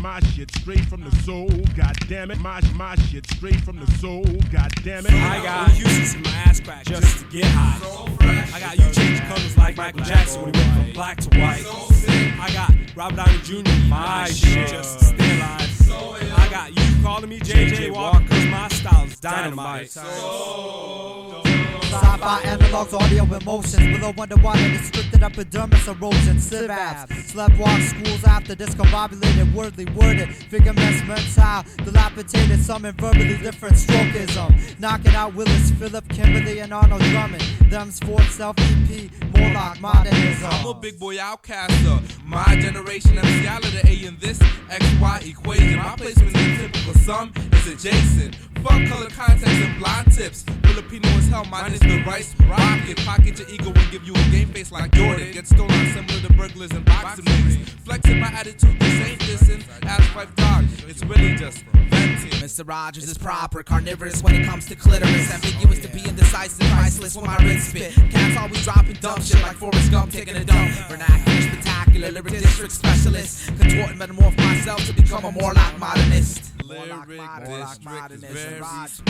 my shit straight from the soul, god damn it. My shit straight from the soul, god damn it. I got uses in my ass crack just to get high. I got you change colors like Michael Jackson when he went from black to white. I got Robert Downey Jr. my shit just to stay alive. I got you calling me JJ Walker cause my style is dynamite. Sci-fi analogs, audio emotions. Below underwater, restricted epidermis erosion. Synapse, sleptwalk schools after discombobulated, wordly worded. Figurements mental, dilapidated, some in verbally different strokeism. Knocking out Willis, Philip, Kimberly, and Arnold Drummond. Them's fourth self-EP, Morlock, Modernism. I'm a big boy outcaster. My generation MC out of the A in this XY equation. My placement in typical sum is adjacent. Fuck color context and blind tips. Filipino as hell, minus the rice rocket. Pocket your ego and give you a game face like Jordan. Get stolen similar to burglars and boxing rings. Flexing my attitude, this ain't dissing. Ask wife dog, it's really just venting. Mr. Rogers is proper, carnivorous when it comes to clitoris. Ambiguous to be indecisive, priceless when my wrist spit. Cats always dropping dumb shit like Forrest Gump taking a dump. Vernacular, spectacular, lyric district specialist. Contort and metamorph myself to become a Morlock modernist. Lyric district is very special.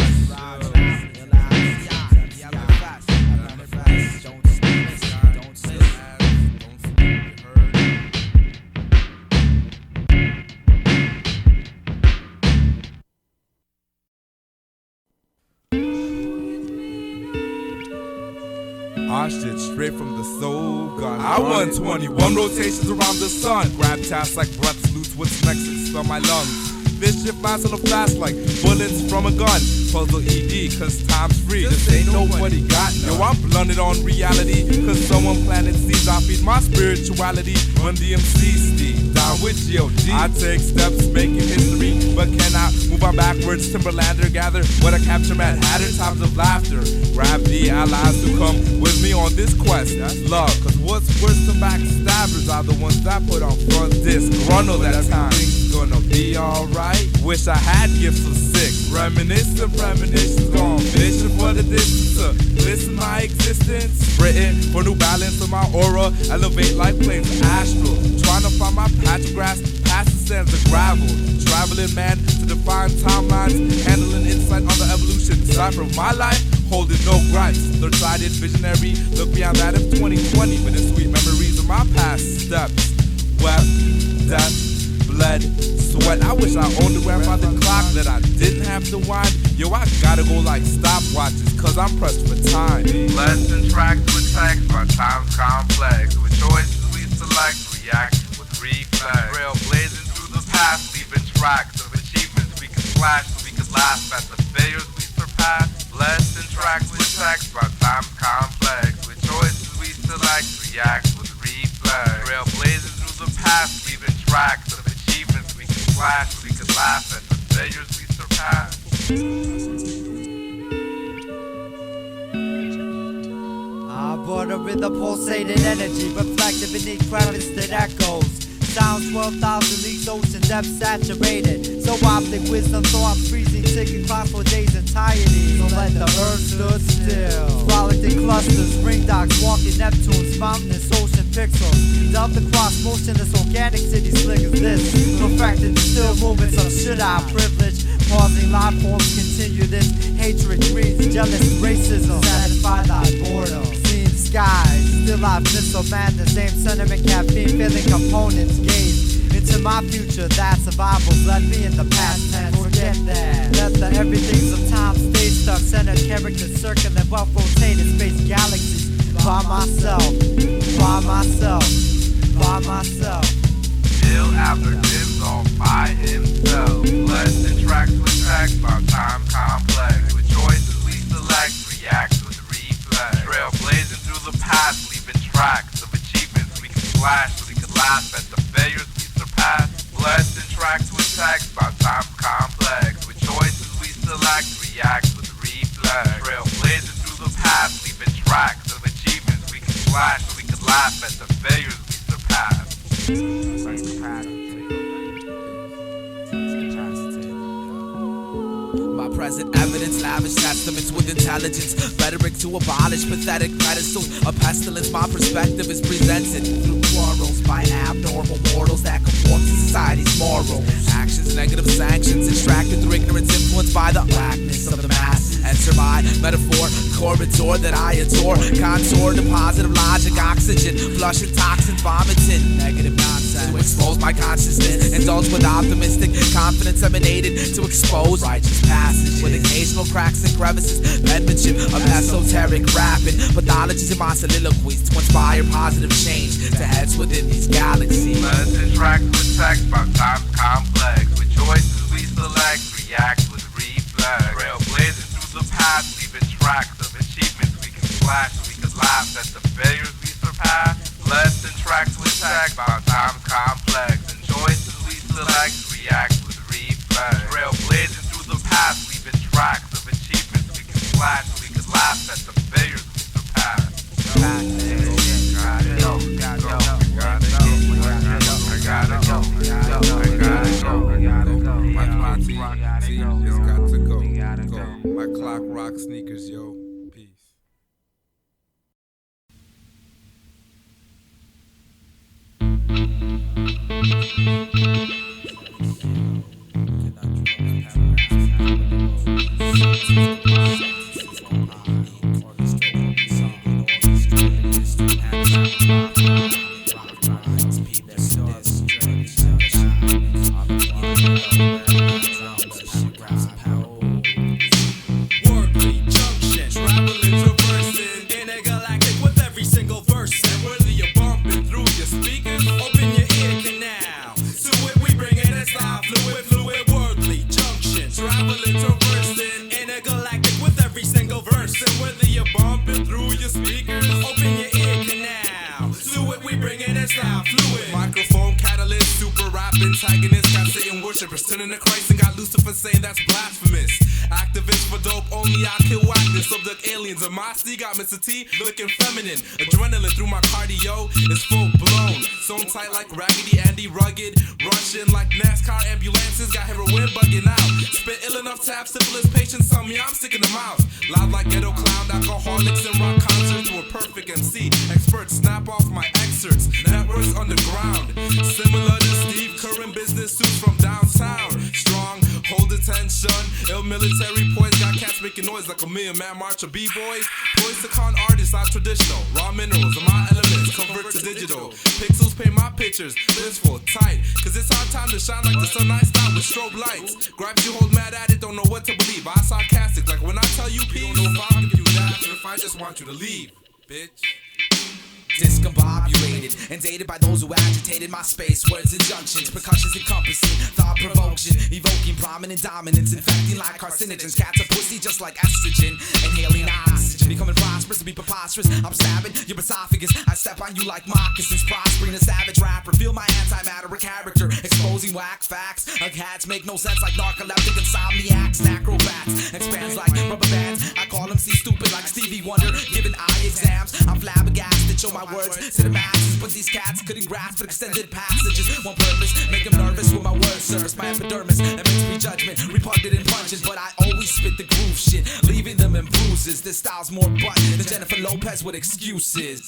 Our shit straight from the soul, God. I won 21 rotations around the sun. Grab tasks like breaths, loose what's next and spell my lungs. This shit fast on the fast like bullets from a gun. Puzzle ED, cause time's free. Just ain't nobody got none. Yo, I'm blunted on reality, cause someone planted seeds. I feed my spirituality when the MC's deep. Down with G.O.D. I take steps making history, but cannot move on backwards. Timberlander gather what I capture Mad Hatter times of laughter. Grab the allies who come with me on this quest. Love, cause what's worse than backstabbers are the ones that put on front disgruntled that time. Gonna be alright. Wish I had gifts of six. Reminiscent premonitions gone. Vision for the distance. Listen my existence. Written for new balance of my aura. Elevate like planes astral. Trying to find my patch of grass past the sands of gravel. Traveling man to define timelines. Handling insight on the evolution. Cipher of my life. Holding no gripes. Third-sided visionary. Look beyond that of 2020. With the sweet memories of my past steps. Wept, death, blood, sweat. I wish I owned a grandfather clock that I didn't have to wind. Yo, I gotta go like stopwatches, cause I'm pressed for time. Less than tracks with text, but time's complex. With choices we select, react with reflex. Trailblazing through the past, leaving tracks of achievements we can flash so we can laugh at the failures we surpass. Less than tracks with text, but time's complex. With choices we select, react with reflex. Trailblazing through the past, leaving tracks of achievements we can flash so we can laugh at the failures we surpass. I border with a pulsated energy, reflected beneath crevice that echoes. Sounds 12,000 leagues, ocean depth saturated. So optic wisdom, thought freezing, ticking clocks for days entirety. So let the earth stood still. Frolicked in clusters, spring docks, walking Neptunes, mountainous ocean pixels. Delta cross motionless organic city slick as this. Perfected the still movements of should-I privilege. Pausing life forms continue this. Hatred breeds jealous racism. Satisfy thy boredom. Seeing skies, still I've missile man. The same sentiment, caffeine filling components. Gaze into my future, that survival's left me in the past tense. Forget that. Let the everythings of time stay stuck. Centered characters circling well rotated space galaxies. By myself, by myself, by myself. Still after dims all by himself. Less than tracks with text, our time complex. With choices we select, react with reflex. Trailblazing through the past, leaving tracks of achievements we can flash so we can laugh at the failures we surpass. Blessed in tracks with text, our time complex. With choices we select, react with reflex. Trailblazing through the past, leaving tracks of achievements we can flash so we can laugh at the failures we surpass. My present evidence, lavish testaments with intelligence, rhetoric to abolish pathetic pedestals. A pestilence, my perspective is presented through quarrels by abnormal mortals that conform to society's moral actions. Negative sanctions extracted through ignorance, influenced by the blackness of the mass. Enter my metaphor, corridor that I adore, contour to positive logic, oxygen, flushing toxins, vomiting negative nonsense to expose my consciousness. Indulge with optimistic confidence emanated to expose righteous passages with occasional cracks and crevices. Penmanship of esoteric rapping, pathologies in my soliloquies to inspire positive change to heads within these galaxies. Let's interact with text about times complex. With choices we select, react with reflex. Trailblazing through the past, leaving tracks of achievements we can flash. We could laugh at the failures we surpass. Let's interact with text about times complex. And choices we select, react with reflex. Trailblazing through the past, leaving tracks of achievements we can flash. We could laugh at the failures we surpass. My clock rock sneakers, yo. Peace. Junction, traveling, traversing, intergalactic with every single verse. And whether you're bumping through your speakers, open your ear canal. To it we bring it as style, fluid, worldly junction, traveling, traversing, intergalactic with every single verse. And whether you're bumping through your speakers, open your ear canal. To it we bring it as style, fluid. Microphone catalyst, super rap antagonist, got Satan worshippers turning to Christ and got Lucifer saying that's blasphemous. Activists for dope, only I kill whackness. Subduct aliens of my C got Mr. T looking feminine. Adrenaline through my cardio is full blown. Sewn tight like Raggedy Andy, rugged, rushing like NASCAR ambulances. Got heroin bugging out. Spit ill enough to have syphilis patients tell me I'm sick in the mouth. Loud like ghetto clown, alcoholics and rock concerts to a perfect MC. Experts snap off my excerpts. Networks underground, similar to Steve Kerr in business suits from downtown. Strong, hold attention, ill military poise. Got cats making noise like a million-man march of b-boys. Poised to con artists, I'm traditional. Raw minerals are my elements, convert to digital. Pixels paint my pictures, blissful, tight. Cause it's our time to shine like the sun I start with strobe lights. Grabs you hold mad at it, don't know what to believe. I sarcastic, like when I tell you peace. Don't know if I'll give you that, or if I just want you to leave, bitch. Discombobulated and dated by those who agitated my space. Words and junctions, percussions encompassing thought provocation, evoking prominent dominance, infecting like carcinogens. Cats are pussy just like estrogen, inhaling oxygen, becoming prosperous to be preposterous. I'm stabbing your esophagus, I step on you like moccasins. Prospering a savage rapper, feel my antimatter a character, exposing whack facts. Cats make no sense like narcoleptic insomniacs, acrobats, expands like rubber bands. I call them stupid like Stevie Wonder, giving eye exams. I'm flabbergasted, show my words to the masses, but these cats couldn't grasp extended passages. One purpose, make them nervous with my words serves my epidermis and makes me judgment, repugnant and pungent, but I always spit the groove shit, leaving them in bruises. This style's more butt than Jennifer Lopez with excuses.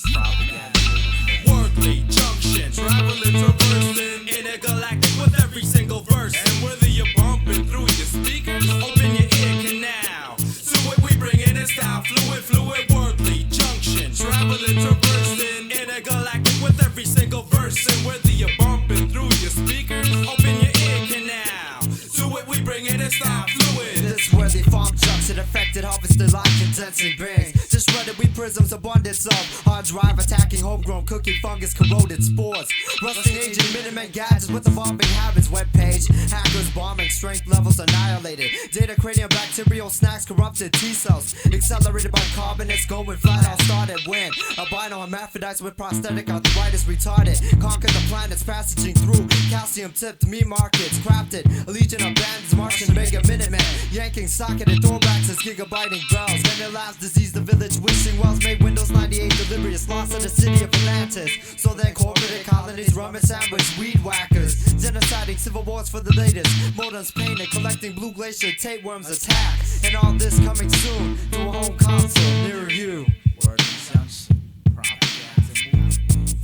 Worldly junction, traveling, traversing, intergalactic with every single verse. And whether you're bumping through your speakers, open your ear canal. To it we bring in a style, fluid, worldly junction, traveling, traversing, intergalactic with every single verse. And whether you're bumping through your speakers, open your ear canal. To it we bring in a style, fluid. This worthy farm junction affected, harvested like condensing beings. Just shredded we prisms, abundance of hard drive attacking homegrown cooking fungus, corroded spores. Rusting agent, Minutemen gadgets with evolving habits. Webpage, hackers bombing, strength levels annihilated. Data cranium, bacterial snacks, corrupted T cells. Accelerated by carbonates, going flat, all started when albino hermaphrodites with prosthetic arthritis retarded. Conquered the planets, passaging through calcium tipped meat markets. Crafted a legion of bandits, Martian mega Minutemen. Yanking socketed thoraxes, gigabyting bells. Then their last disease, the village which Wishing wells made Windows 98 delirious, lost in the city of Atlantis. So then corporate colonies, rum and sandwich, weed whackers, genociding civil wars for the latest. Modems painted, collecting blue glacier, tapeworms attack. And all this coming soon to a home console near you. Word sounds propaganda movement.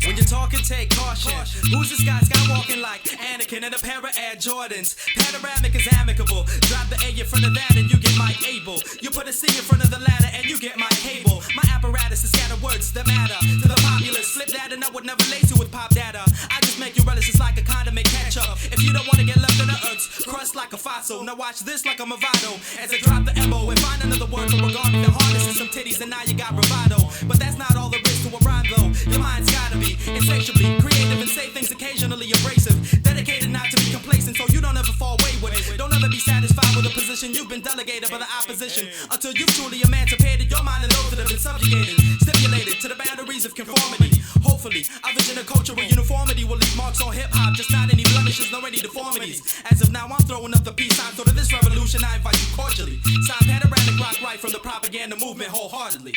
When you're talking, take caution. Who's this guy skywalking like Anakin in a pair of Air Jordans? Panoramic is amicable. Drop the A in front of that and you get Mike Abel. You put a C in front of the ladder and you get my cable. My apparatus is scatter words that matter to the populace. Flip that and I would never lace you with pop data. I just make you relish, it's like a condiment ketchup. If you don't want to get left in the earth, crust like a fossil. Now watch this like a Movado. As I drop the MO and find another word for regarding the harness and some titties and now you got bravado. But that's not all there is to a rhyme though. Your mind's gotta be insatiably creative and say things occasionally abrasive. Dedicated not to be complacent so you don't ever fall wayward. Don't ever be satisfied with a position you've been delegated by the opposition until you've truly emancipated your mind and those that have been subjugated, stipulated to the boundaries of conformity. Hopefully, our vision of cultural uniformity will leave marks on hip-hop, just not any blemishes nor any deformities. As of now, I'm throwing up the peace sign, so to this revolution I invite you cordially. Sign panoramic rock right from the propaganda movement wholeheartedly.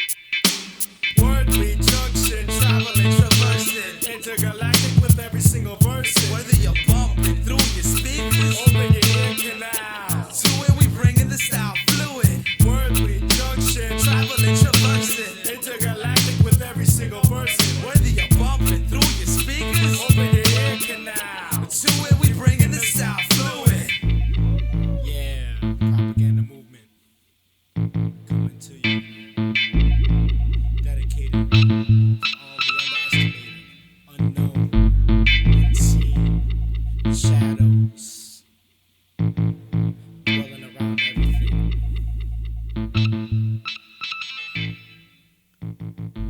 Wordly junction, traveling, traversing, intergalactic with every single verse. Whether you're bumping through your speakers, Open your ear canal. to it we bringing the style fluid. Wordly junction, Traveling, traversing, intergalactic with every single verse. whether you're bumping through your speakers, Open your ear canal. to it we bringing the style fluid. Yeah, propaganda movement coming to you. Dedicated to all the underestimated, unknown, unseen shadows dwelling around everything.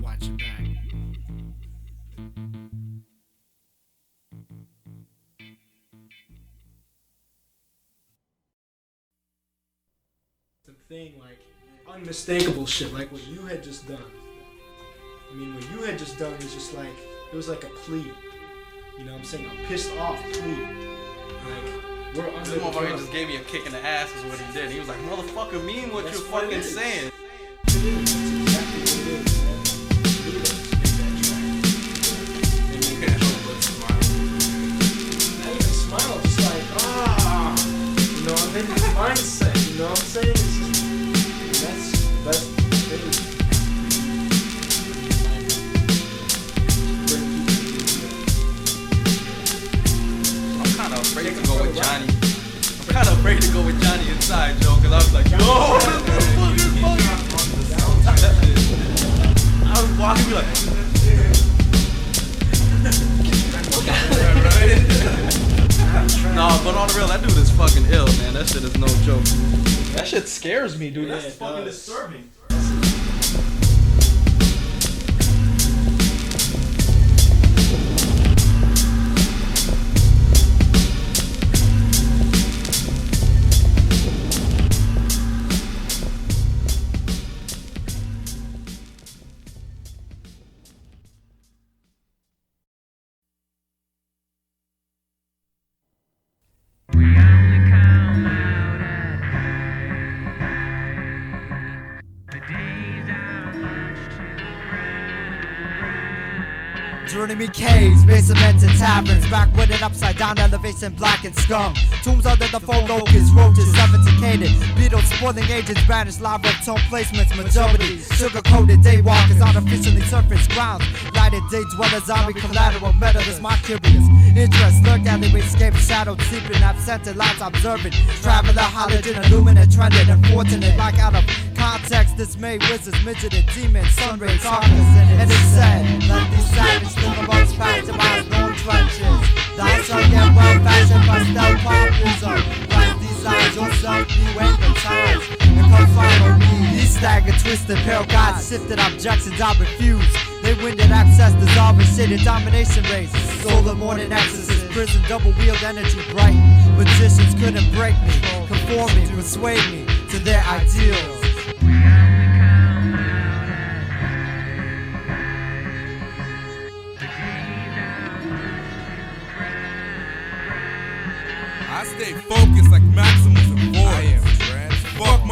Watch your back. The thing, like unmistakable shit, like what you had just done. I mean, what you had just done was just like, it was like a plea. You know what I'm saying? A pissed off plea. Like, we're under This the motherfucker gun. just gave me a kick in the ass is what he did. He was like, motherfucker, mean what That's you're what it fucking is. saying. It is. That's exactly what it is, man. You need to make that track. And make that track. Not even smile, just like, you know, I'm in this mindset, you know what I'm saying? It's just, that's the best thing. I'm kind of afraid to go with Johnny. I'm kind of afraid to go with Johnny inside, Joe, because I was like, yo, this motherfucker. I was walking, be like, nah, but on the real, that dude is fucking ill, man. That shit is no joke. That shit scares me, dude. That's fucking disturbing. Journey me caves, basements and taverns, backward and upside down elevation, black and scum. Tombs under the four locusts, roaches, sophisticated. Beetles, spoiling agents, banished lava of tone placements, majority. Sugar-coated daywalkers, artificially surface grounds. Lighted day dwellers, zombie collateral, metalist, my curious. Interest, lurk alleyway, escape, shadow, sleeping, absented, lights observing. Traveler, halogen, illuminate, trended, unfortunate, like out of context, dismay, wizards, midgeted, demons, sun rays, darkness. And it said, let these savages live amongst factorized known trenches. Thou shalt get well fashioned by stealth populism. Write these lines yourself, you ain't the times. And come follow me. These stagger, twisted, pale gods, sifted objections I refuse. They winded access, dissolving shitty domination race. Solar morning exorcist, prison, double wheeled energy bright. Magicians couldn't break me, conform me, persuade me to their ideals. I stay focused like Maximus and Force.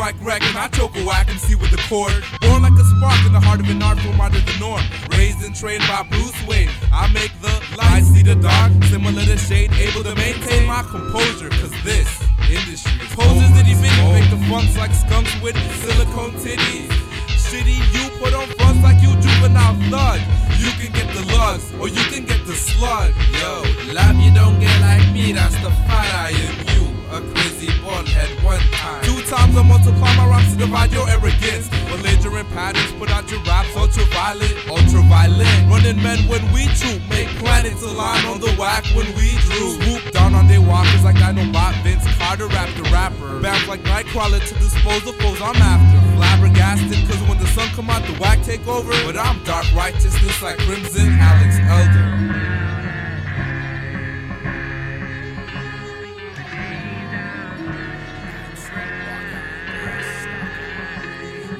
mic wreck and I choke a whack and see with the chord. Born like a spark in the heart of an art form out of the norm. Raised and trained by Bruce Wayne. I make the light see the dark, similar to shade, able to maintain my composure. Cause this industry poses that he make the funks like skunks with silicone titties. Shitty, you put on fronts like you juvenile thug. You can get the lugs, or you can get the slug. Yo, love you don't get like me, that's the fight I am you. A crazy bald head one time. 2 times I multiply my rhymes to divide your arrogance. Belligerent patterns, put out your raps, ultraviolet, ultraviolet. Running men when we troop, make planets align on the whack when we drew. Swoop down on they walkers like I know Bob Vince Carter, rap the rapper. Bounce like Nightcrawler to dispose of foes I'm after. Flabbergasted, cause when the sun come out, the whack take over. But I'm dark righteousness like Crimson Alex Elder.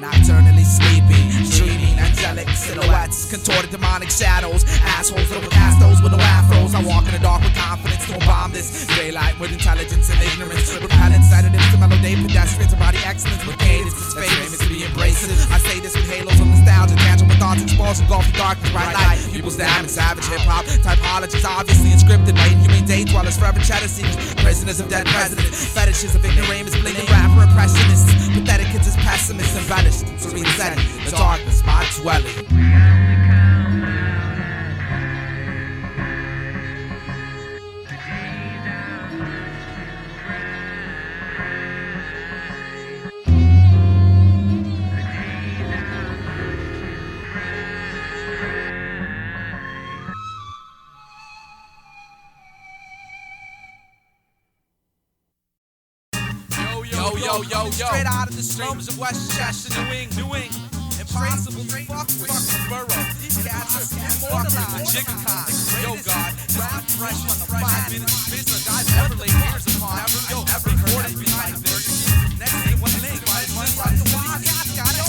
Nocturnally sleeping, dreaming angelic silhouettes, contorted demonic shadows, assholes that overcast those with no afros. I walk in the dark with confidence, don't bomb this daylight with intelligence and ignorance. Repellent sedatives to melody pedestrians, body excellence with cadence. It's famous to be embraced. I say this with halos of nostalgia, tangible thoughts exposed, engulfed in darkness, bright light. People's damn and savage hip hop typologies, obviously inscripted by inhumane day dwellers, forever cheddar seekers, prisoners of dead presidents, fetishes of ignoramus, blinking rapper impressionists, pathetic kids as pessimists, embellished. Serene setting, the darkness, my dwelling. Yo, straight out of the slums of West Chester, New England. Impossible to fuck with. Burrow, Catcher, Immortalized, Jigga, yo God, rap fresh on the 5 minutes of business. Guys never lay years upon. Yo, ever recorded me like this. Next thing, one thing, right the wild, got it.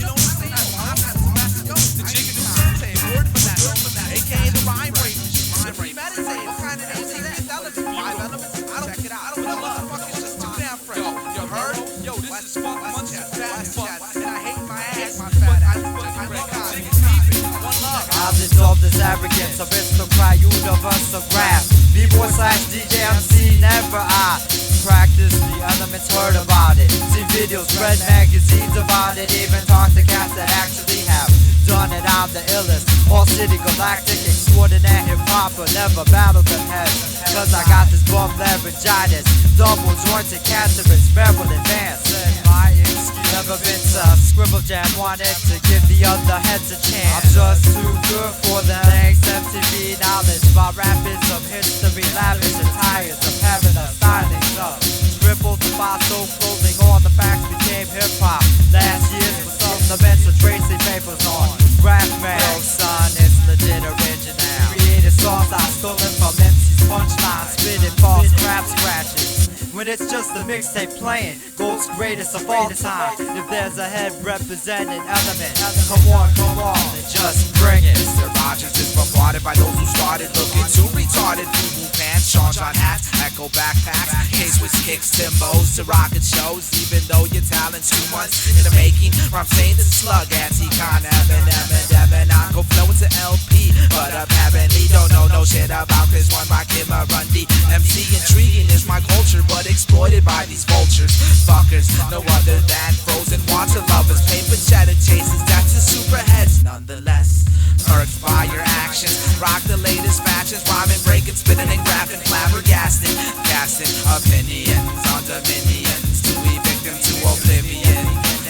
You know what I'm saying? Yo, the Jigga turntable, word for that, aka the rhyme rate. Premeditated, what kind of name is that? Elements, 5 elements. I don't check it out. I don't know what the fuck is just too damn fresh. You heard? Yo, this is funk, bunch of fat fuck, and I hate my ass, my fat ass. I've dissolved this arrogance, aristocrat, universal rap. B-boy / DJ MC, never I practice the elements, heard about it. See videos, read magazines about it, even talk to cats that actually have done it. I'm the illest, all city galactic, extraordinary hip-hopper, never battled them heads. Cause I got this bum laryngitis, double jointed cancerous, barrel advanced. My excuse, never been to Scribble Jam, wanted to give the other heads a chance. I'm just too good for them. Thanks MTV knowledge, my rap is of history, lavish attires of heaven, a styling up. Scribbled the fossil clothing, all the facts became hip-hop. Last year's was supplements with Tracy papers on Graphman. Yo son, it's legit original. Created songs I stolen from MC's punchlines, spitting false crap scratches. When it's just a mixtape playing, gold's greatest of all time. If there's a head representing element, come on, and just bring it. Mr. Rogers is bombarded by those who started looking too retarded. Boo-boo pants, Sean hats, Echo backpacks, K-Swiss kicks, Timbos to rocket shows. Even though your talent's 2 months in the making, I'm saying the slug, anti-con, Eminem, I go flow into LP, but apparently don't know no shit about this one by Kim Grundy. MC intriguing is my culture, but exploited by these vultures. Fuckers, no other than frozen water lovers, paper cheddar chasers, that's the superheads nonetheless. Irked by your actions, rock the latest fashions, rhyming, breaking, spinning and graphing, flabbergasting, casting opinions on dominions to evict them to oblivion.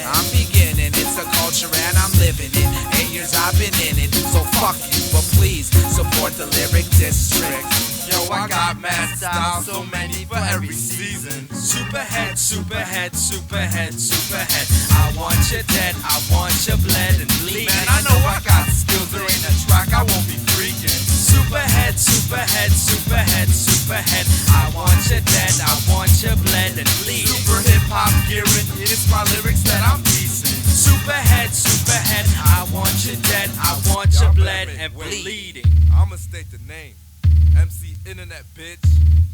I'm beginning, it's a culture and I'm living it. 8 years I've been in it, so fuck you, but please support the lyric district. Yo, I got mad style, so many for every season. Superhead, superhead, superhead, superhead. I want you dead, I want you bled and bleed. Man, I know I got skills, there ain't a track I won't be freaking. Superhead, superhead, superhead, superhead. I want you dead, I want you bled and bleed. Super hip-hop gearing, it's my lyrics that I'm piecing. Superhead, superhead. I want you dead, I want you bled and bleeding. I'ma state the name. MC Internet, bitch.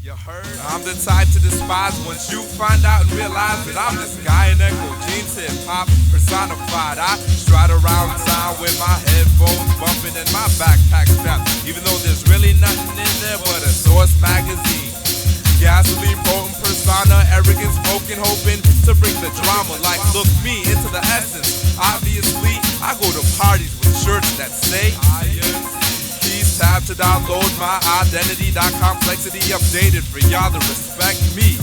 You heard? I'm the type to despise once you find out and realize that I'm this guy in Echo jeans, hip hop personified. I stride around town with my headphones bumping and my backpack strapped, even though there's really nothing in there but a Source magazine. Gasoline potent persona, arrogance spoken, hoping to bring the drama. Like, look me into the essence. Obviously, I go to parties with shirts that say keys tab to download my identity. Complexity updated for y'all to respect me.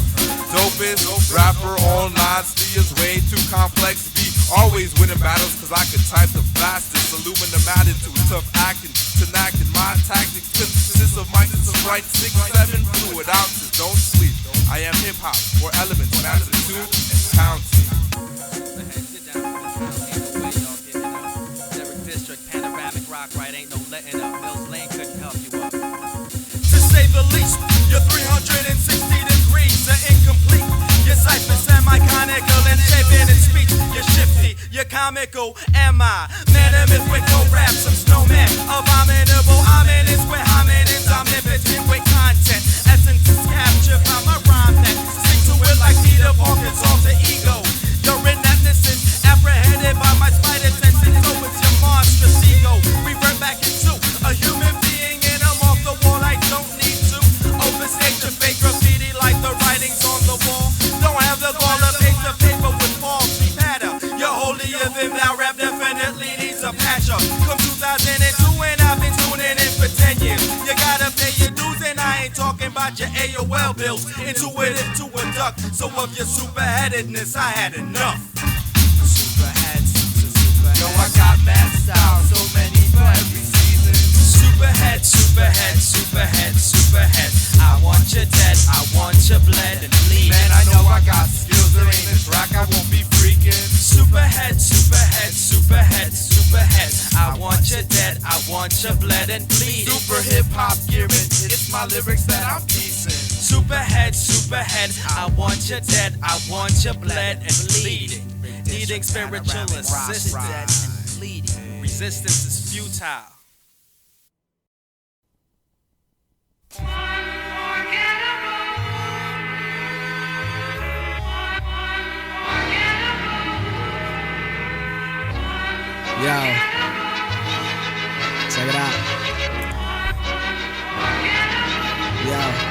Dopest rapper online, steers way too complex to be always winning battles, cause I could type the fastest. Aluminum added to tough acting, tenacting my tactics. Synthesis of mics to write 6-7 fluid ounces. Don't sleep. I am hip hop, 4 elements, master 2 and counting. Lyric district, panoramic rock, right? Ain't no letting up. Mills Lane couldn't help you up. To say the least, you're 360 degrees are incomplete. Your cypher's semi-conical and shaping in speech. You're shifty, you're comical. Am I? Man, I'm with co-rap, some snowman. Abominable, ominous with hominids. Omnipotent with content. Essence is captured by my rhyme net. Stick to it like Peter Parker's alter ego. You're in that innocence, apprehended by my spider senses. So it's your monstrous ego. Revert back into a human being and I'm off the wall. I don't need to overstate your fake graffiti like the writings on the wall. Don't have the gall to paste the paper with paltry patter. You're holier than thou, rap definitely needs a patch up. Come 2002 and I've been tuning in for 10 years. You gotta pay your dues and I ain't talking about your AOL bills. Intuitive to a duck, so of your superheadedness I had enough. Superheads, yo, I got mad style, so many for every season. Superhead, superhead, superhead, superhead. I want you dead, I want you bled and bleed. Man, I know I got skills, there ain't a track I won't be freaking. Superhead, superhead, superhead, superhead. I want you dead, I want you bled and bleed. Super hip hop gearing, it's my lyrics that I'm piecing. Superhead, superhead. I want you dead, I want you bled and bleeding. Needing spiritual assistance. Resistance is futile. Yo, check it out. Yo.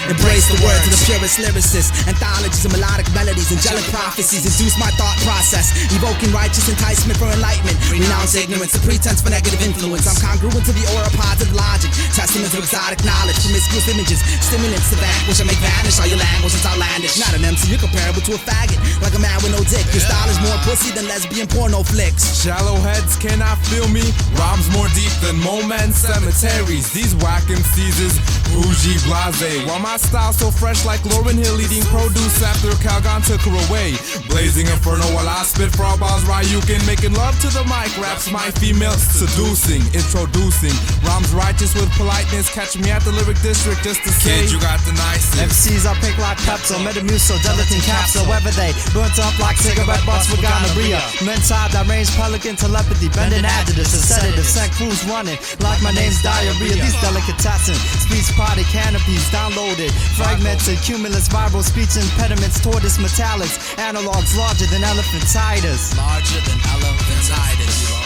Embrace the words of the purest lyricists. Anthologies of melodic melodies, angelic prophecies induce my thought process, evoking righteous enticement for enlightenment. Renounce ignorance, a pretense for negative influence. I'm congruent to the aura positive logic, testament to exotic knowledge, promiscuous images, stimulants to vanquish. I make vanish all your language, it's outlandish. Not an MC, you're comparable to a faggot, like a man with no dick. Your style is more pussy than lesbian porno flicks. Shallow heads cannot feel me. Rhymes more deep than moments, cemeteries. These whack MCs is bougie blase, while my style so fresh like Lauryn Hill eating produce after Calgon took her away. Blazing inferno while I spit frog-balls Ryukin, making love to the mic. Raps my female seducing, introducing rhymes righteous with politeness. Catch me at the lyric district just to say you got the nicest. MCs are pink like Pepto, Metamucil, gelatin capsule. Whether they burnt up like cigarette butts with gonorrhea. Mental, that range pelican telepathy, bending additives, a sedative, sent crews running like my name's diarrhea. These delicatessen, speech party canopies downloaded. Fragmented, cumulus, viral speech impediments, tortoise metallics, analogs larger than elephantitis. Larger than elephantitis.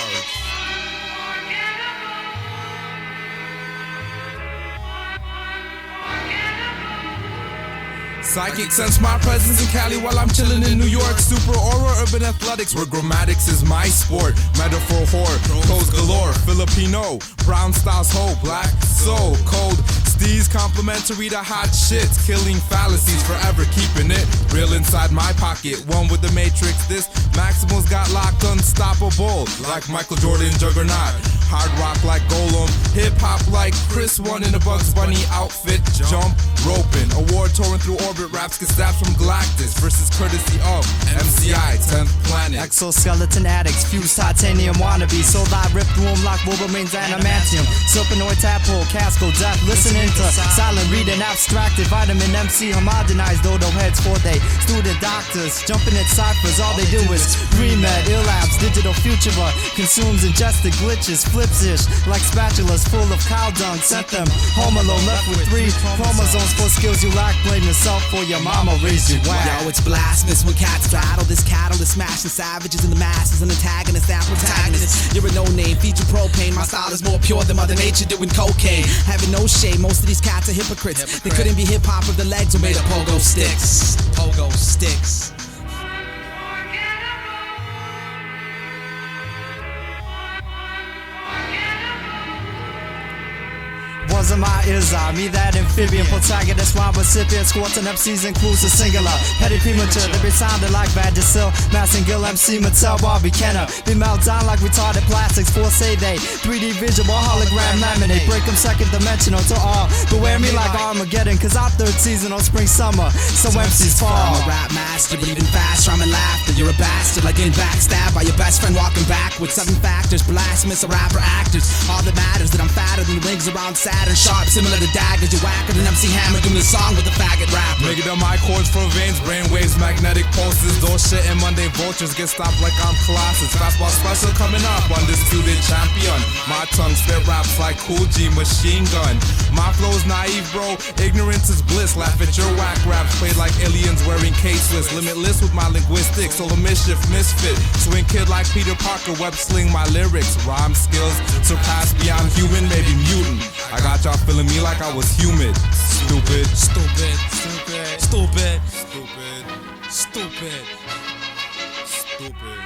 Psychic sense my presence in Cali while I'm chilling in New York. Super aura, urban athletics, where grammatics is my sport. Metaphor whore, codes galore. Filipino, brown styles whole, black soul, cold. Steez complimentary to hot shits, killing fallacies, forever keeping it real inside my pocket. One with the matrix, this Maximal's got locked unstoppable, like Michael Jordan juggernaut. Hard rock like Golem, hip hop like Chris One in a Bugs Bunny outfit. Jump, roping, award touring through orbit. Raps get stabbed from Galactus versus courtesy of MCI 10th Planet. Exoskeleton addicts, fused titanium wannabes, sold out ripped womb like Wolverine's adamantium. Serpenoid tadpole, casco death, listening to silent reading, abstracted vitamin MC, homogenized dodo heads for they student doctors, jumping at ciphers. All they do is pre-med, ill apps, digital future, consumes ingested glitches, eclipse-ish, like spatulas full of cow dung. Sent them home alone, left with 3 chromosomes for skills you lack. Blame yourself for your mama raised you whack. Yo, it's blasphemous when cats battle. This cattle is smashing savages in the masses. An antagonist and protagonist. You're a no-name, feature propane. My style is more pure than Mother Nature doing cocaine. Having no shame, most of these cats are hypocrites. They couldn't be hip-hop if the legs were made of pogo sticks. Pogo sticks. Wasn't my ears eye, me that amphibian protagonist, rhyme recipient, squats and MCs includes a singular. Petty premature, they be sounded like Vagisil, Massengill, MC Mattel, Barbie Kenner. Be melt down like retarded plastics, say they 3D visual hologram laminate. Break them second dimensional to all, but wear me like Armageddon, cause I'm third season on spring summer, so MCs fall. I'm a rap master, but even fast, rhyming laughter. You're a bastard, like getting backstabbed by your best friend walking backwards. 7 factors, blasphemous, a rapper actors. All that matters that I'm fatter than the rings around Saturn. Sharp, similar to daggers, you're whacker than MC Hammer doing the song with the faggot rapper. Nigga, them my chords from veins, brain waves, magnetic pulses. Those shit and Monday vultures get stopped like I'm Colossus. Fastball special coming up, undisputed champion. My tongue spit raps like Cool G, machine gun. My flow's naive, bro, ignorance is bliss. Laugh at your whack raps, played like aliens wearing K-Swiss. Limitless with my linguistics, solo mischief, misfit. Swing kid like Peter Parker, web sling my lyrics. Rhyme skills surpass beyond human, maybe mutant. I got y'all feeling me like I was humid. Stupid. Stupid. Stupid. Stupid. Stupid. Stupid. Stupid.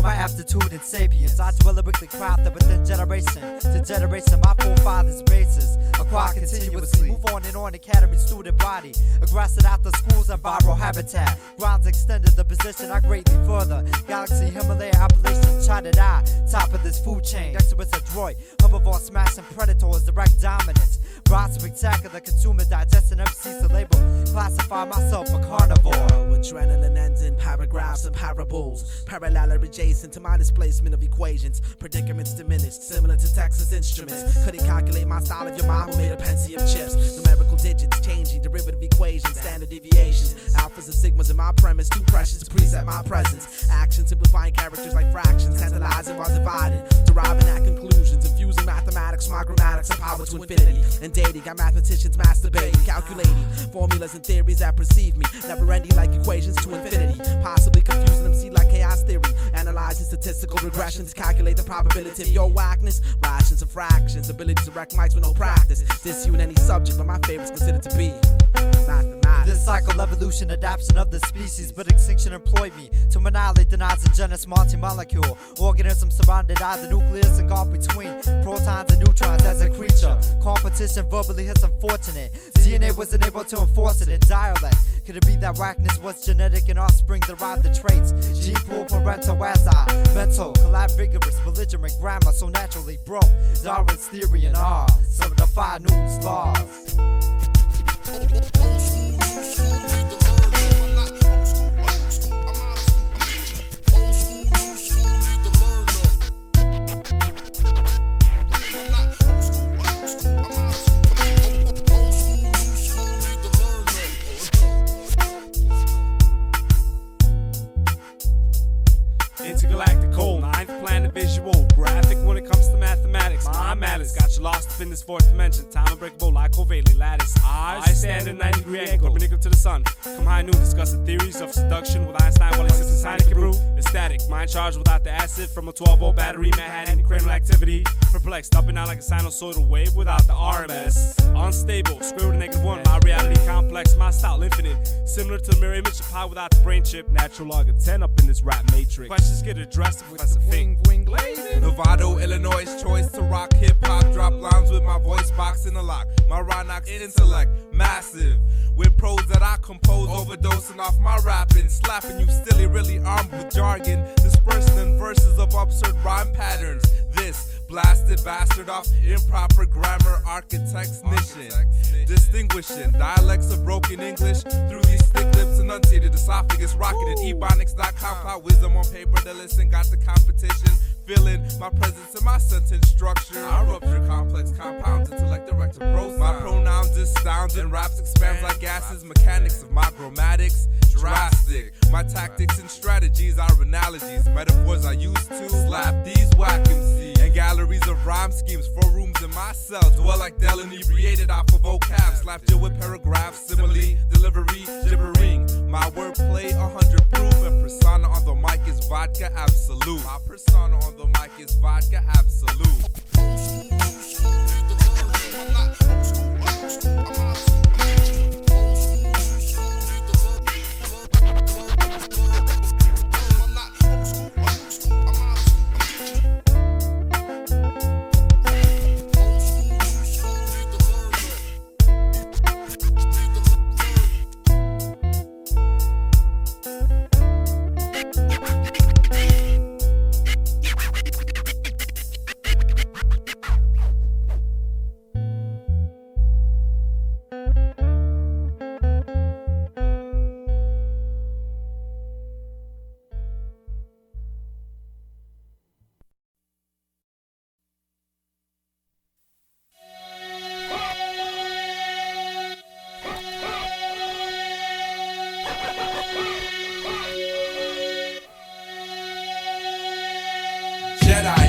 My aptitude and sapience, I dwell lyrically crafted within generation to generation. My forefathers' bases acquire continuously. Move on, academy student body, aggressive after schools and viral habitat. Grounds extended the position I greatly further. Galaxy, Himalaya, Appalachian, charted eye. Top of this food chain, Dexterous adroit. Herbivore smashing predators, direct dominance. Broad spectacular, consumer digesting MCs to label. Classify myself a carnivore. With adrenaline ends in paragraphs and parables. Parallel or adjacent to my displacement of equations. Predicaments diminished, similar to Texas Instruments. Couldn't calculate my style if your mama made a Pentium chips. Numerical digits changing, derivative equations, standard deviations. Alphas and sigmas in my premise, too precious to preset my presence. Action simplifying characters like fractions, tantalizing while divided. Deriving at conclusions, infusing mathematics, my grammatics, and power to infinity. And dating, got mathematicians masturbating, calculating formulas and theories that perceive me. Never ending like equations to infinity. Possibly confusing them, see like chaos theory. Analyzing statistical regressions, calculate the probability of your whackness. Rations and fractions, ability to wreck mics with no practice. This you in any subject, but my favorite's considered to be mathematics. This cycle, evolution, adaptation of the species, but extinction employed me to annihilate the genus multi-molecule. Organisms surrounded by the nucleus and gone between protons and neutrons as a creature. Competition verbally hits unfortunate. DNA wasn't able to enforce it in dialect. Could it be that whackness was genetic and offspring derived the traits? Gene pool, parental as I mental, collab vigorous, belligerent grammar so naturally broke. Darwin's theory and R, some of the 5 Newton's laws. stately lattice eyes. I stand at a 90-degree angle, perpendicular to the sun. Come high noon, discuss the theories of seduction with Einstein while he sips his Heineken brew. Ecstatic, mind charged without the acid from a 12-volt battery. Manhattan, cranial activity. Perplexed, up and down like a sinusoidal wave without the RMS. Unstable, square root of -1. My reality complex, my style infinite. Similar to the mirror image of pie without the brain chip. Natural log of 10 up in this rap matrix. Questions get addressed with a Wing blazing. Novato, Illinois choice to rock hip hop. Drop lines with my voice box in the lock. My Ronox intellect massive. With pros that I compose, overdosing off my rapping, slapping you silly, really armed with jargon, dispersing in verses of absurd rhyme patterns. This blasted bastard off improper grammar, architect's mission, distinguishing dialects of broken English through these thick lips, enunciated esophagus, rocketed ebonics.com, cloud wisdom on paper to listen, got the competition. Feeling my presence in my sentence structure. I rupture complex compounds, intellect direct to prose. My pronouns astounding, raps expands like gases, mechanics of my grammatics drastic. My tactics and strategies are analogies, metaphors I use to slap these whack MCs. And galleries of rhyme schemes, 4 rooms in my cell, dwell like Dell inebriated off of vocab. Slap you with paragraphs, simile, delivery, gibbering. My wordplay 100 proof, and persona on the mic is vodka absolute. My persona on the mic is vodka absolute.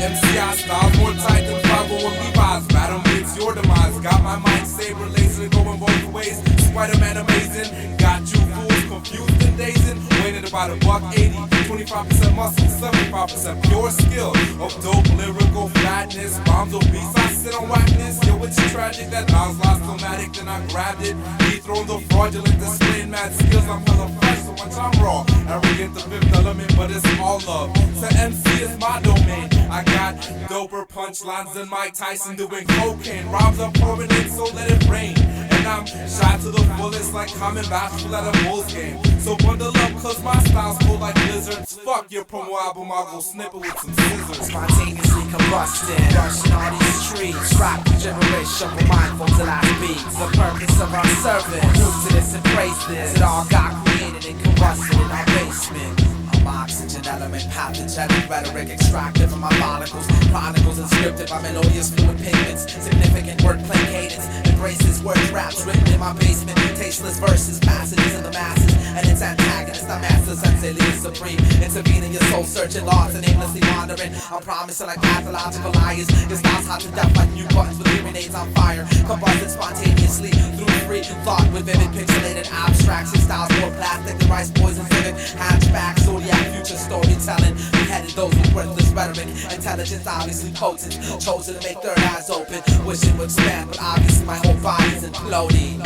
MCI styles more tight than 501 Levi's. Madam, it's your demise. Got my mind saber laser going both ways. Spider-Man amazing. Got you fools confused and dazing. Weighted about $180. 25% muscle, 75% pure skill. Of dope lyrical fatness. Bombs obese, I sit on whackness. Yo, it's tragic that Nas lost somatic, then I grabbed it. Dethroned the fraudulent, displaying mad skills. I'm hella fresh, so much I'm raw. Arrogant, the fifth element, but it's all love. So MC is my domain. I got doper punchlines than Mike Tyson doing cocaine. Rhymes are pouring in, so let it rain. And I'm shot to the fullest like common basketball at a Bulls game. So bundle up, cause my style's cool like blizzards. Fuck your promo album, I'll go snip it with some scissors. Spontaneously combusting, rushing all these streets. Rock the generation, we're mindful till I speak. The purpose of our service, prove to this and praise this. It all got created and combusted in our basement. Oxygen element, pathogenic rhetoric extracted from my follicles. Chronicles inscripted by melodious fluid pigments. Significant wordplay cadence. Embraces word raps written in my basement. Tasteless verses, passages in the masses. And its antagonist, I master sensei, leader supreme. Intervening your soul searching, lost and aimlessly wandering. I'm promising like pathological liars. Your style's hot to death like new buttons with grenades on fire. Combusted spontaneously through free thought with vivid pixelated abstracts. Your style's more plastic than rice boys and civic. Hatchback, zodiac, future storytelling. Beheaded those with worthless rhetoric. Intelligence obviously potent. Chosen to make third eyes open. Wishing to expand, but obviously my whole body's imploding.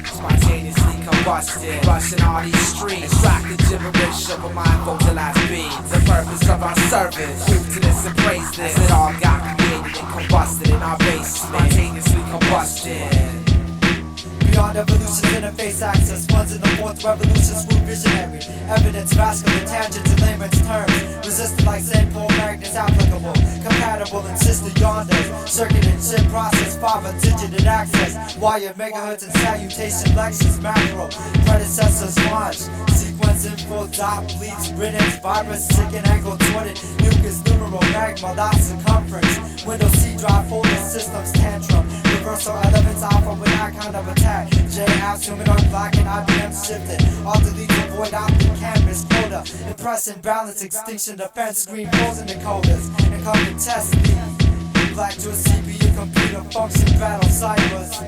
Spontaneously combusted, rushing all these streets. Extracted gibberish of a mindful till I speed. The purpose of our service, prove to this and praise this. It all got created and combusted in our base. Spontaneously combusted. Beyond evolution's interface access, ones in the fourth revolution, screw visionary. Evidence, vascular tangents in layman's terms. Resistant like St. Paul magnets, applicable. Compatible and sister yonder. Circuit and chip process, 5-digit in access. Wire, megahertz and salutation, Lexus, macro. Predecessors launch. Sequence info, dot, bleeds, riddance, virus, sick and angle, torted. Mucus, numeral, magma, dot, circumference. Windows C drive, folder systems, tantrum. Universal elements alpha with that kind of attack. J-apps, humanoid black and IBM shifted. All delete to avoid optic canvas quota. Impress and balance, extinction, defense, screen, frozen decoders. And come and test me. Black to a CPU computer function battle cybers.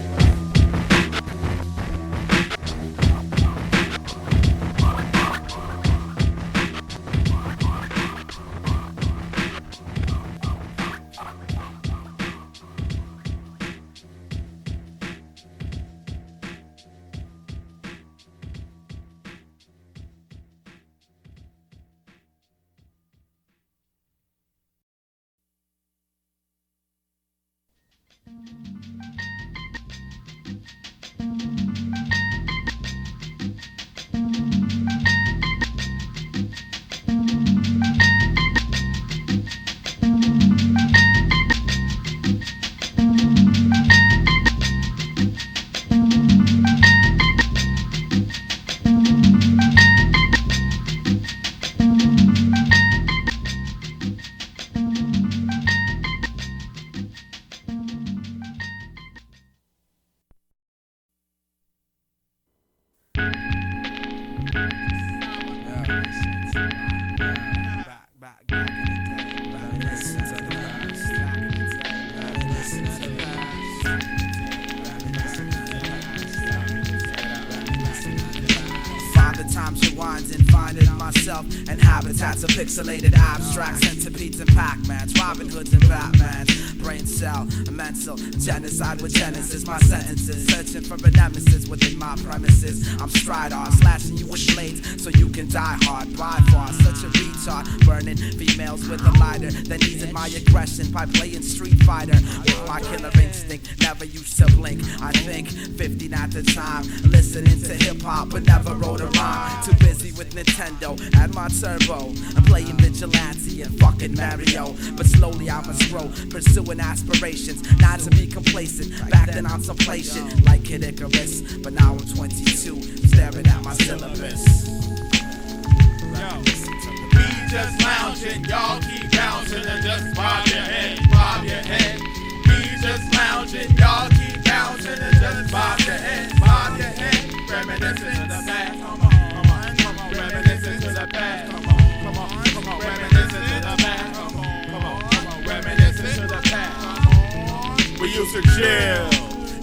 And habitats of pixelated abstract centipedes and Pac-Mans, Robin Hoods and Batmans, brain cell, a mental genocide with genesis. My sentences searching for a nemesis within my premises. I'm Stridar, slashing you with blades so you can die hard. By far, such a retard, burning females with a lighter, then easing my aggression by playing Street Fighter. With my killer instinct, never used to blink. I think 15 at the time, listening to hip hop but never wrote a rhyme. Too busy with Nintendo and my turbo. I'm playing Vigilante and fucking Mario. But slowly I must grow, pursuing aspirations, not to be complacent. Back then I'm some play shit like Kid Icarus. But now I'm 22, staring at my syllabus. Yo, we just lounging, y'all keep bouncing and just bob your head, bob your head. We just lounging, y'all keep bouncing and just bob your head, bob your head. Reminiscing to the past, come on, come on, reminiscing to the past, come on, reminiscing to the past, come on, reminiscing to the past. We used to chill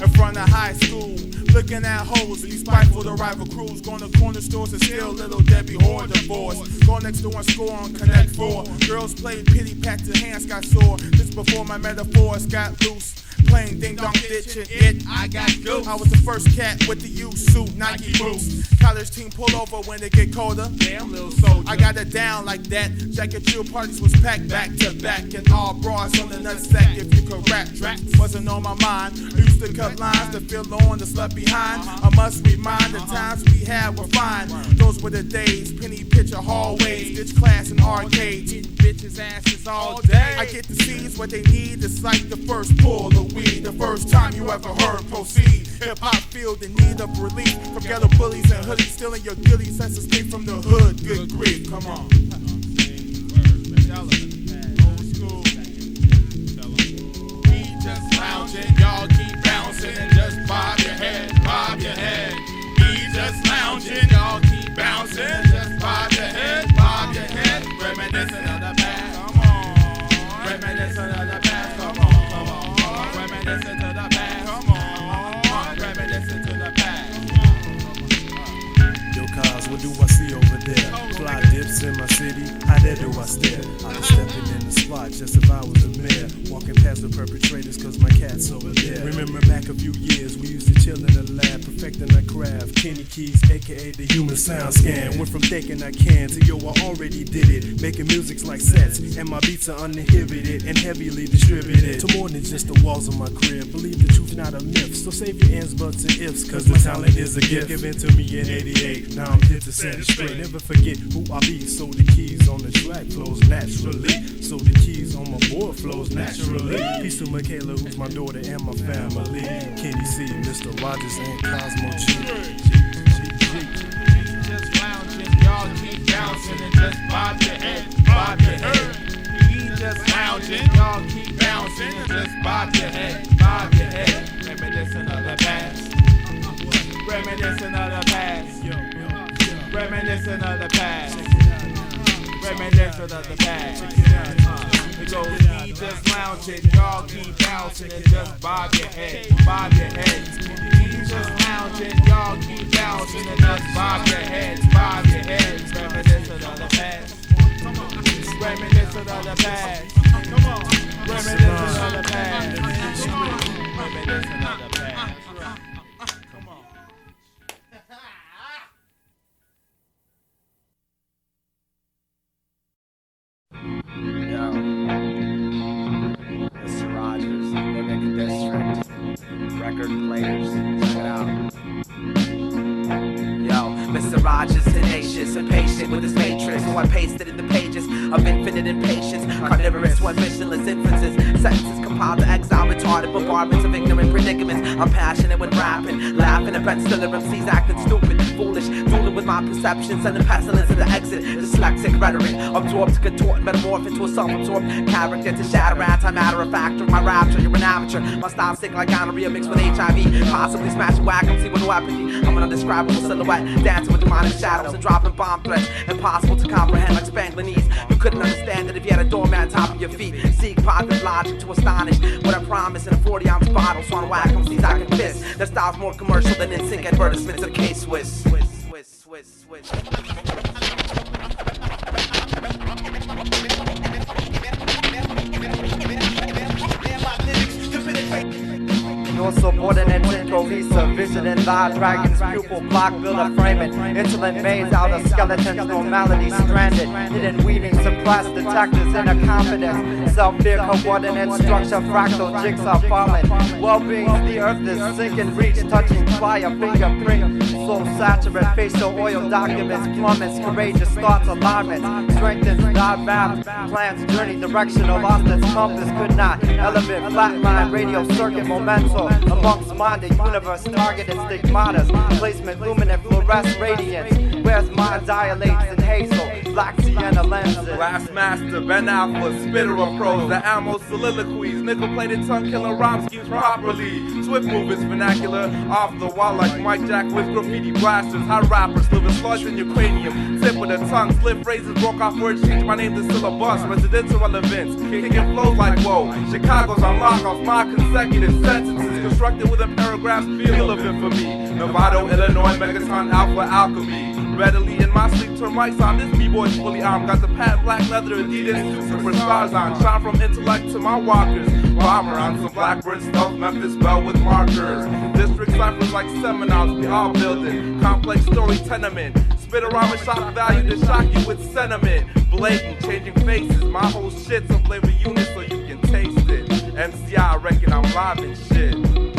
in front of high school, looking at hoes, be spiteful to rival crews. Going to corner stores and steal little Debbie Hoard divorce. Go next door and score on Connect 4. Girls played pity pat till hands got sore. This before my metaphors got loose. Playing ding dong ditch and it, I got goose. I was the first cat with the U-suit, Nike boots. College team pull over when it get colder. Damn little soldier. I got it down like that. Jacket chill parties was packed back to back. And all bras on the nutsack if you could rap. Track wasn't on my mind. I used to cut lines to feel low on the slut behind. I must remind the times we had were fine. Those were the days, penny pitcher hallways, ditch class and arcades, eating bitches' asses all day. I get to seize what they need. It's like the first pull of weed, the first time you ever heard proceed. Hip-hop feel the need of relief from ghetto bullies and hoodies, stealing your gillies. That's escape from the hood, good grief, come on. Old school. We just lounging, y'all keep bouncing and just bob your head, bob your head. We just lounging, y'all keep bouncing and just bob your head, bob your head. Reminiscing of the past, come on. Reminiscing of the past, come on, come on. Reminiscing to the past, come on. Reminiscing to the past. Yo, cuz, what do I see over there? Fly dips in my city, how there do I stare? I was stepping in the spot just if I was the mayor. Walking past the perpetrators cause my cat's over there. Remember back a few years, we used to chill in the lab, perfecting our craft. Kenny Keys, aka the human sound scan. Went from thinking I can to yo, I already did it. Making music's like sets, and my beats are uninhibited and heavily distributed. To more than just the walls of my crib. Believe the truth, not a myth. So save your ends, buts, and ifs, cause my talent is a gift given to me in 88. Now I'm here to set it straight. Never forget who I be. So the keys on the track flows naturally. So the keys on my board flows naturally. Peace to Michaela, who's my daughter and my family. Kenny C, Mr. Rogers, and Cosmo G. Just lounging, y'all keep bouncing and just bob your head, bob your head. We just lounging, y'all keep bouncing and just bob your head, bob your head. Reminiscing of the past. Reminiscing of the past. Reminiscing of the past. Reminiscing of the past. It goes, we just lounging, y'all keep bouncing and just bob your head, bob your head. We just lounging, y'all keep bouncing and just bob your head, bob your head. Reminiscent of the past. Reminiscent of the past. Come on. Reminiscent of the past. Reminiscent of the past. Come on. Yo, Mr. Rogers, they make a diss track. Sirage's tenacious, impatient with his matrix. So I pasted in the pages of infinite impatience. Carnivorous, one missionless inferences. Sentences compiled to exile, retarded bombardments of ignorant predicaments. I'm passionate with rapping, laughing at Ben Stiller MCs acting stupid, foolish, dueling with my perceptions, sending pestilence to the exit. Dyslexic rhetoric, absorbed to contort and metamorph into a self-absorbed character to shatter anti-matter of factor of my rapture. You're an amateur, my style sick like gonorrhea mixed with HIV, possibly smash a whack, I'm with no apathy. I'm an undescribable silhouette, dancing with demonic shadows and dropping bomb threats, impossible to comprehend like Spanglinese. You couldn't understand it if you had a doormat on top of your feet. Seek positive logic to astonish what I promise in a 40-ounce bottle. So on whack MCs I can piss. Their style's more commercial than NSYNC advertisements of K-Swiss. Nor subordinates in cohesive vision in thy dragon's pupil block build a framing insolent maze out of skeletons normality stranded hidden weaving suppressed detectors inner confidence self-fear coordinate structure fractal jigsaw falling well-being's the earth is sinking reach touching fire fingerprint soul saturate facial oil documents plummets courageous thoughts alignment strengthens thy map plans journey directional lost its compass could not elevate flatline radio circuit momentum amongst mind the universe targeted stigmatas placement luminant fluorescent radiance where's mind dilates in hazel black sienna lenses Blast master, Ben Alpha, spitter of prose, the ammo soliloquies, nickel-plated tongue-killer rhyme schemes properly, swift movements vernacular, off the wall like Mike Jack with graffiti blasters, hot rappers, living slugs in your cranium, tip with a tongue, slip phrases, broke off words, change my name to syllabus, residential relevance, kicking flows like whoa, Chicago's on lock off my consecutive sentences, constructed with a paragraph's feel of infamy, Novato, Illinois, Megaton, Alpha, Alchemy, readily in my sleep, turn mics on, this b-boy's fully armed, got the patent black leather, Adidas, two superstars on, shine from intellect to my walkers, bomber on some Blackbird stuff, Memphis Bell with markers, district ciphers like seminars, we all building, complex story tenement, spit around with shock value to shock you with sentiment, blatant, changing faces, my whole shit's a flavor unit so you can taste it, MCI, I reckon I'm live and shit.